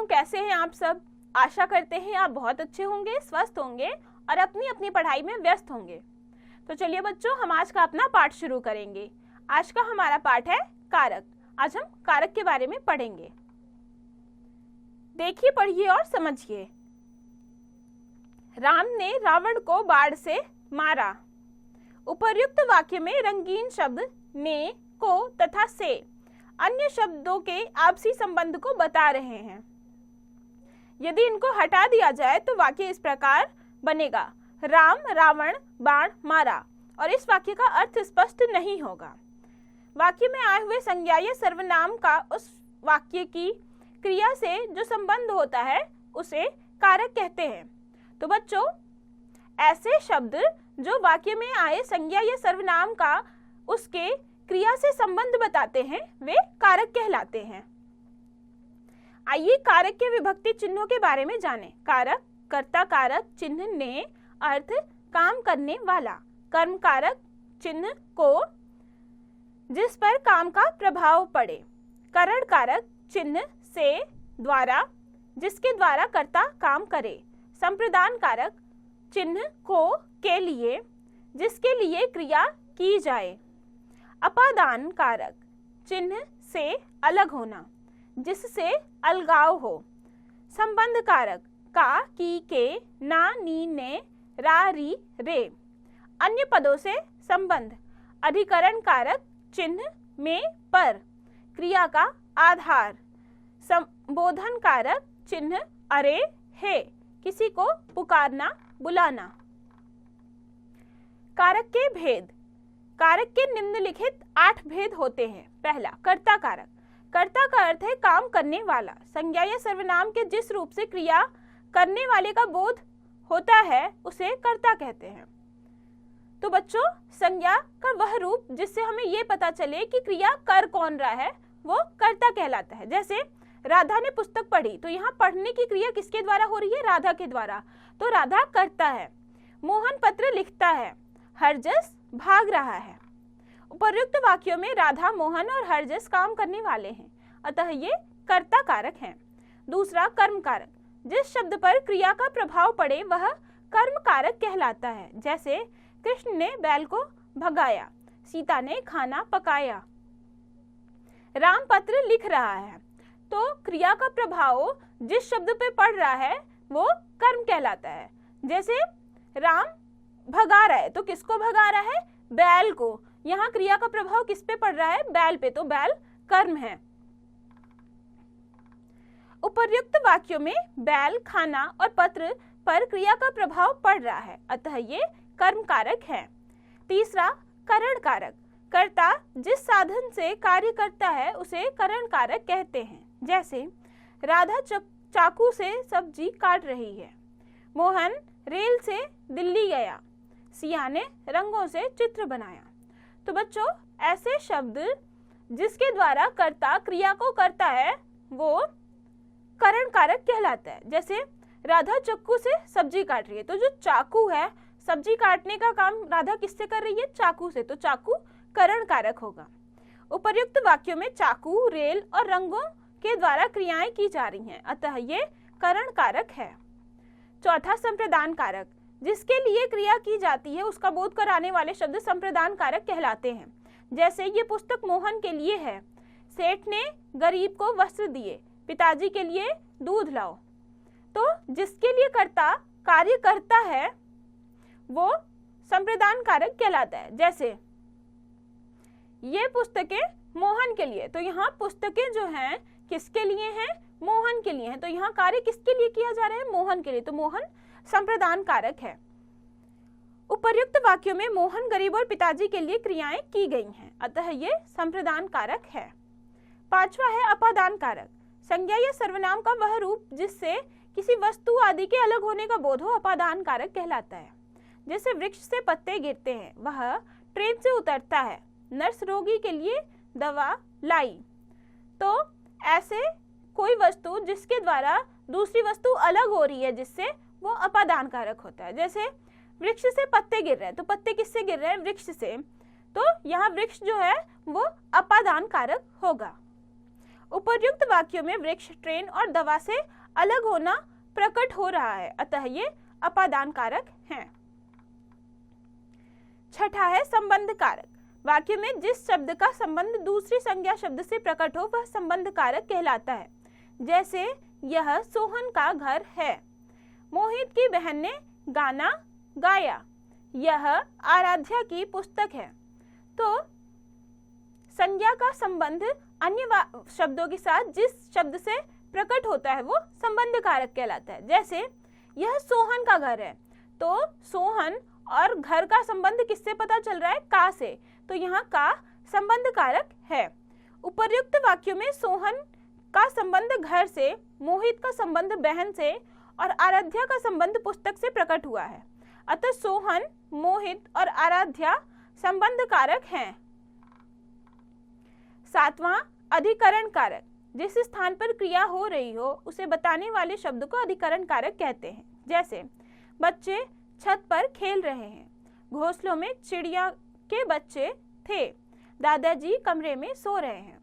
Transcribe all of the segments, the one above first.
कैसे हैं आप सब? आशा करते हैं आप बहुत अच्छे होंगे, स्वस्थ होंगे और अपनी अपनी पढ़ाई में व्यस्त होंगे। तो चलिए बच्चों, हम आज का अपना पाठ शुरू करेंगे। आज का हमारा पाठ है कारक। आज हम कारक के बारे में पढ़ेंगे। देखिए, पढ़िए और समझिए। राम ने रावण को बाण से मारा। उपर्युक्त वाक्य में रंगीन शब्द ने, को तथा से अन्य शब्दों के आपसी संबंध को बता रहे हैं। यदि इनको हटा दिया जाए तो वाक्य इस प्रकार बनेगा, राम रावण बाण मारा, और इस वाक्य का अर्थ स्पष्ट नहीं होगा। वाक्य में आए हुए संज्ञा या सर्वनाम का उस वाक्य की क्रिया से जो संबंध होता है उसे कारक कहते हैं। तो बच्चों, ऐसे शब्द जो वाक्य में आए संज्ञा या सर्वनाम का उसके क्रिया से संबंध बताते हैं वे कारक कहलाते हैं। आइए कारक के विभक्ति चिन्हों के बारे में जानें। कारक, कर्ता कारक चिन्ह ने, अर्थ काम करने वाला। कर्म कारक चिन्ह को, जिस पर काम का प्रभाव पड़े। करण कारक चिन्ह से, द्वारा, जिसके द्वारा कर्ता काम करे। संप्रदान कारक चिन्ह को, के लिए, जिसके लिए क्रिया की जाए। अपादान कारक चिन्ह से अलग होना, जिससे अलगाव हो। संबंध कारक का, की, के, ना, नी, ने, रा, री, रे, अन्य पदों से संबंध। अधिकरण कारक चिन्ह में, पर, क्रिया का आधार। संबोधन कारक चिन्ह अरे, हे, किसी को पुकारना, बुलाना। कारक के भेद। कारक के निम्नलिखित 8 भेद होते हैं। पहला, कर्ता कारक। कर्ता का अर्थ है काम करने वाला। संज्ञा या सर्वनाम के जिस रूप से क्रिया करने वाले का बोध होता है उसे कर्ता कहते हैं। तो बच्चों, संज्ञा का वह रूप जिससे हमें ये पता चले कि क्रिया कर कौन रहा है वो कर्ता कहलाता है। जैसे राधा ने पुस्तक पढ़ी, तो यहाँ पढ़ने की क्रिया किसके द्वारा हो रही है? राधा के द्वारा, तो राधा कर्ता है। मोहन पत्र लिखता है। हरजस भाग रहा है। उपर्युक्त वाक्यों में राधा, मोहन और हरजस काम करने वाले हैं, अतः ये कर्ता कारक हैं। दूसरा, कर्म कारक। जिस शब्द पर क्रिया का प्रभाव पड़े वह कर्म कारक कहलाता है। जैसे कृष्ण ने बैल को भगाया, सीता ने खाना पकाया। राम पत्र लिख रहा है, तो क्रिया का प्रभाव जिस शब्द पे पड़ रहा है वो कर्म कहलाता है। जैसे राम भगा रहा है, तो किसको भगा रहा है? बैल को। यहाँ क्रिया का प्रभाव किस पे पड़ रहा है? बैल पे, तो बैल कर्म है। उपर्युक्त वाक्यों में बैल, खाना और पत्र पर क्रिया का प्रभाव पड़ रहा है, अतः ये कर्म कारक है। तीसरा, करण कारक। कर्ता जिस साधन से कार्य करता है उसे करण कारक कहते हैं। जैसे राधा चाकू से सब्जी काट रही है। मोहन रेल से दिल्ली गया। सिया ने रंगों से चित्र बनाया। तो बच्चों, ऐसे शब्द जिसके द्वारा कर्ता क्रिया को करता है वो करण कारक कहलाता है। जैसे राधा चाकू से सब्जी काट रही है, तो जो चाकू है, सब्जी काटने का काम राधा किससे कर रही है? चाकू से, तो चाकू करण कारक होगा। उपर्युक्त वाक्यों में चाकू, रेल और रंगों के द्वारा क्रियाएं की जा रही हैं, अतः ये करण कारक है। चौथा, संप्रदान कारक। जिसके लिए क्रिया की जाती है उसका बोध कराने वाले शब्द संप्रदान कारक कहलाते हैं। जैसे ये पुस्तक मोहन के लिए है। सेठ ने गरीब को वस्त्र दिए। पिताजी के लिए दूध लाओ। तो जिसके लिए कर्ता कार्य करता है वो संप्रदान कारक कहलाता है। जैसे ये पुस्तकें मोहन के लिए, तो यहाँ पुस्तकें जो हैं किसके लिए हैं? मोहन के लिए हैं, तो यहाँ कार्य किसके लिए किया जा रहा है? मोहन के लिए, तो मोहन संप्रदान कारक है। उपर्युक्त वाक्यों में मोहन, गरीब और पिताजी के लिए क्रियाएं की गई हैं, अतः ये संप्रदान कारक है। पांचवा है अपादान कारक। संज्ञा या सर्वनाम का वह रूप जिससे किसी वस्तु आदि के अलग होने का बोध हो अपादान कारक कहलाता है। जैसे वृक्ष से पत्ते गिरते हैं, वह ट्रेन से उतरता है, नर्स रोगी के लिए दवा लाई। तो ऐसे कोई वस्तु जिसके द्वारा दूसरी वस्तु अलग हो रही है जिससे, वो अपादान कारक होता है। जैसे वृक्ष से पत्ते गिर रहे हैं, तो पत्ते किससे गिर रहे हैं? वृक्ष से, तो यहाँ वृक्ष जो है वो अपादान कारक होगा। उपर्युक्त वाक्यों में वृक्ष, ट्रेन और दवा से अलग होना प्रकट हो रहा है, अतः ये अपादान कारक हैं। छठा है संबंध कारक। वाक्य में जिस शब्द का संबंध दूसरी संज्ञा शब्द से प्रकट हो वह संबंध कारक कहलाता है। जैसे यह सोहन का घर है, मोहित की बहन ने गाना गाया, यह आराध्या की पुस्तक है। तो संज्ञा का संबंध अन्य शब्दों के साथ जिस शब्द से प्रकट होता है वो संबंध कारक कहलाता है। जैसे यह सोहन का घर है, तो सोहन और घर का संबंध किससे पता चल रहा है? का से, तो यहाँ का संबंध कारक है। उपर्युक्त वाक्यों में सोहन का संबंध घर से, मोहित का संबंध बहन से और आराध्या का संबंध पुस्तक से प्रकट हुआ है, अतः सोहन, मोहित और आराध्या संबंध कारक हैं। सातवां अधिकरण कारक। जिस स्थान पर क्रिया हो रही हो उसे बताने वाले शब्द को अधिकरण कारक कहते हैं। जैसे बच्चे छत पर खेल रहे हैं, घोंसलों में चिड़िया के बच्चे थे, दादाजी कमरे में सो रहे हैं।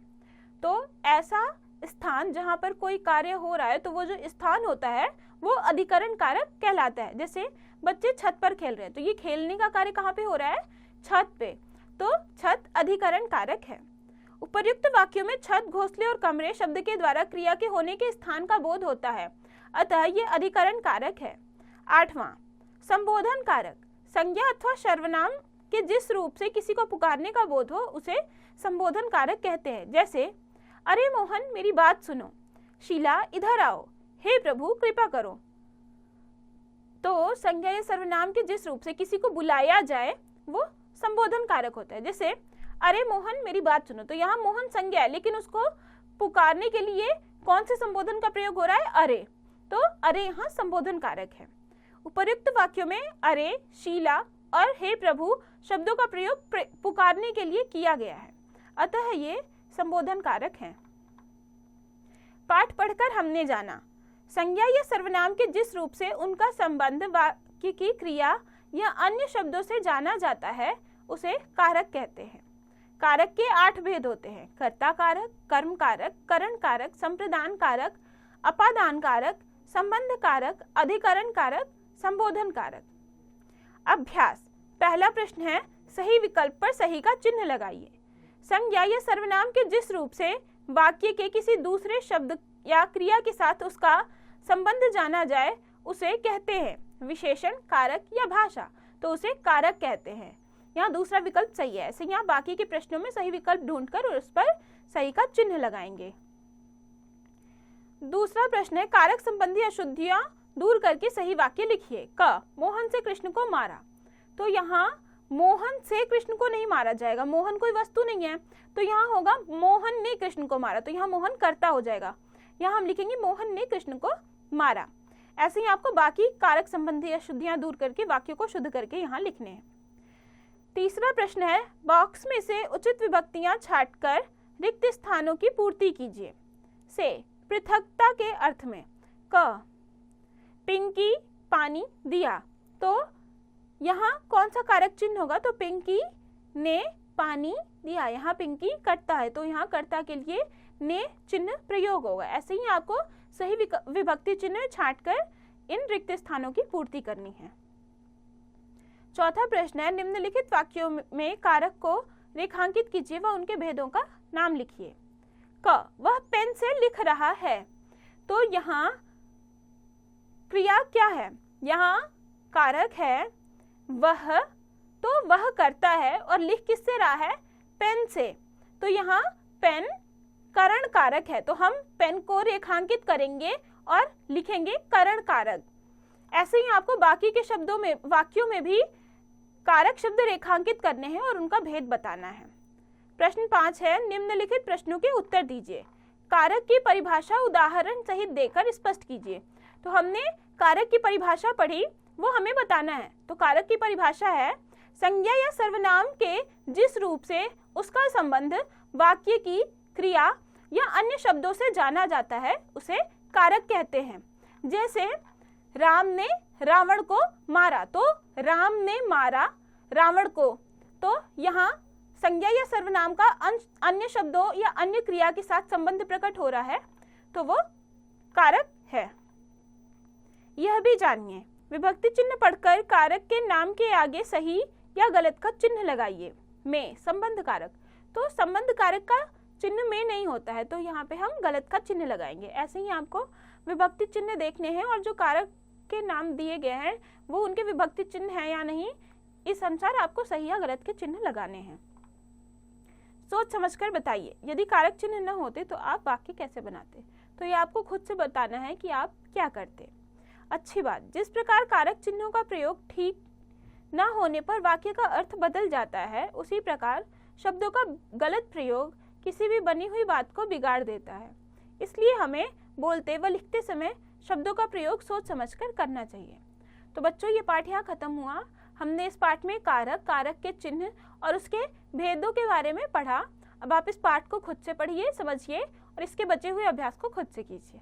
तो ऐसा स्थान जहाँ पर कोई कार्य हो रहा है तो वो जो स्थान होता है वो अधिकरण कारक कहलाता है। जैसे बच्चे छत पर खेल रहे हैं, तो ये खेलने का कार्य कहाँ पे हो रहा है? छत पे, तो छत अधिकरण कारक है। उपर्युक्त वाक्यों में छत, घोंसले और कमरे शब्द के द्वारा क्रिया के होने के स्थान का बोध होता है, अतः ये अधिकरण कारक है। आठवां संबोधन कारक। संज्ञा अथवा सर्वनाम के जिस रूप से किसी को पुकारने का बोध हो उसे संबोधन कारक कहते हैं। जैसे अरे मोहन मेरी बात सुनो, शीला इधर आओ, हे प्रभु कृपा करो। तो संज्ञा या सर्वनाम के जिस रूप से किसी को बुलाया जाए वो संबोधन कारक होता है। जैसे अरे मोहन मेरी बात सुनो, तो यहाँ मोहन संज्ञा है लेकिन उसको पुकारने के लिए कौन से संबोधन का प्रयोग हो रहा है? अरे, तो अरे यहाँ संबोधन कारक है। उपर्युक्त वाक्यों में अरे, शीला और हे प्रभु शब्दों का प्रयोग पुकारने के लिए किया गया है, अतः ये संबोधन कारक हैं। पाठ पढ़कर हमने जाना। संज्ञा या सर्वनाम के जिस रूप से उनका संबंध वाक्य की क्रिया या अन्य शब्दों से जाना जाता है उसे कारक कहते हैं। कारक के 8 भेद होते हैं: कर्ता कारक, कर्म कारक, करण कारक, संप्रदान कारक, अपादान कारक, संबंध कारक, अधिकरण कारक, संबोधन कारक। अभ्यास। पहला प्रश्न है, सही विकल्प पर सही का चिन्ह लगाइए। संज्ञा या सर्वनाम के जिस रूप से वाक्य के किसी दूसरे शब्द या क्रिया के साथ उसका संबंध जाना जाए उसे कहते हैं विशेषण, कारक या भाषा, तो उसे कारक कहते हैं। यहाँ दूसरा विकल्प सही है। ऐसे यहाँ बाकी के प्रश्नों में सही विकल्प ढूंढकर और उस पर सही का चिन्ह लगाएंगे। दूसरा प्रश्न है, कारक संबंधी अशुद्धियां दूर करके सही वाक्य लिखिए। क, मोहन से कृष्ण को मारा, तो यहाँ मोहन से कृष्ण को नहीं मारा जाएगा, मोहन कोई वस्तु नहीं है, तो यहाँ होगा मोहन ने कृष्ण को मारा, तो यहाँ मोहन कर्ता हो जाएगा। यहाँ हम लिखेंगे मोहन ने कृष्ण को मारा। ऐसे ही आपको बाकी कारक संबंधी अशुद्धियां दूर करके वाक्य को शुद्ध करके यहाँ लिखने हैं। तीसरा प्रश्न है, बॉक्स में से उचित विभक्तियां छांटकर रिक्त स्थानों की पूर्ति कीजिए। से, पृथकता के अर्थ में। क, पिंकी पानी दिया, तो यहाँ कौन सा कारक चिन्ह होगा? तो पिंकी ने पानी दिया, यहाँ पिंकी कर्ता है तो यहाँ कर्ता के लिए ने चिन्ह प्रयोग होगा। ऐसे ही आपको सही विभक्ति चिन्ह छांटकर इन रिक्त स्थानों की पूर्ति करनी है। चौथा प्रश्न है, निम्नलिखित वाक्यों में कारक को रेखांकित कीजिए व उनके भेदों का नाम लिखिए। क, वह पेन से लिख रहा है, तो यहाँ क्रिया क्या है? यहाँ कारक है वह, तो वह करता है और लिख किससे रहा है? पेन से, तो यहाँ पेन करण कारक है, तो हम पेन को रेखांकित करेंगे और लिखेंगे करण कारक। ऐसे ही आपको बाकी के शब्दों में, वाक्यों में भी कारक शब्द रेखांकित करने हैं और उनका भेद बताना है। प्रश्न 5 है, निम्नलिखित प्रश्नों के उत्तर दीजिए। कारक की परिभाषा उदाहरण सहित देकर स्पष्ट कीजिए। तो हमने कारक की परिभाषा पढ़ी, वो हमें बताना है। तो कारक की परिभाषा है, संज्ञा या सर्वनाम के जिस रूप से उसका संबंध वाक्य की क्रिया या अन्य शब्दों से जाना जाता है उसे कारक कहते हैं। जैसे राम ने रावण को मारा, तो राम ने मारा रावण को, तो यहाँ संज्ञा या सर्वनाम का अन्य शब्दों या अन्य क्रिया के साथ संबंध प्रकट हो रहा है तो वो कारक है। यह भी जानिए, विभक्ति चिन्ह पढ़कर कारक के नाम के आगे सही या गलत का चिन्ह लगाइए। में संबंध कारक, तो संबंध कारक का चिन्ह में नहीं होता है तो यहाँ पे हम गलत का चिन्ह लगाएंगे। ऐसे ही आपको विभक्ति चिन्ह देखने हैं और जो कारक के नाम दिए गए हैं वो उनके विभक्ति चिन्ह है या नहीं, इस अनुसार आपको सही या गलत के चिन्ह लगाने हैं। सोच समझकर बताइए, यदि कारक चिन्ह न होते तो आप वाक्य कैसे बनाते? तो ये आपको खुद से बताना है कि आप क्या करते। अच्छी बात, जिस प्रकार कारक चिन्हों का प्रयोग ठीक न होने पर वाक्य का अर्थ बदल जाता है, उसी प्रकार शब्दों का गलत प्रयोग किसी भी बनी हुई बात को बिगाड़ देता है। इसलिए हमें बोलते व लिखते समय शब्दों का प्रयोग सोच समझकर करना चाहिए। तो बच्चों, ये पाठ यहाँ खत्म हुआ। हमने इस पाठ में कारक, कारक के चिन्ह और उसके भेदों के बारे में पढ़ा। अब आप इस पाठ को खुद से पढ़िए, समझिए और इसके बचे हुए अभ्यास को खुद से कीजिए।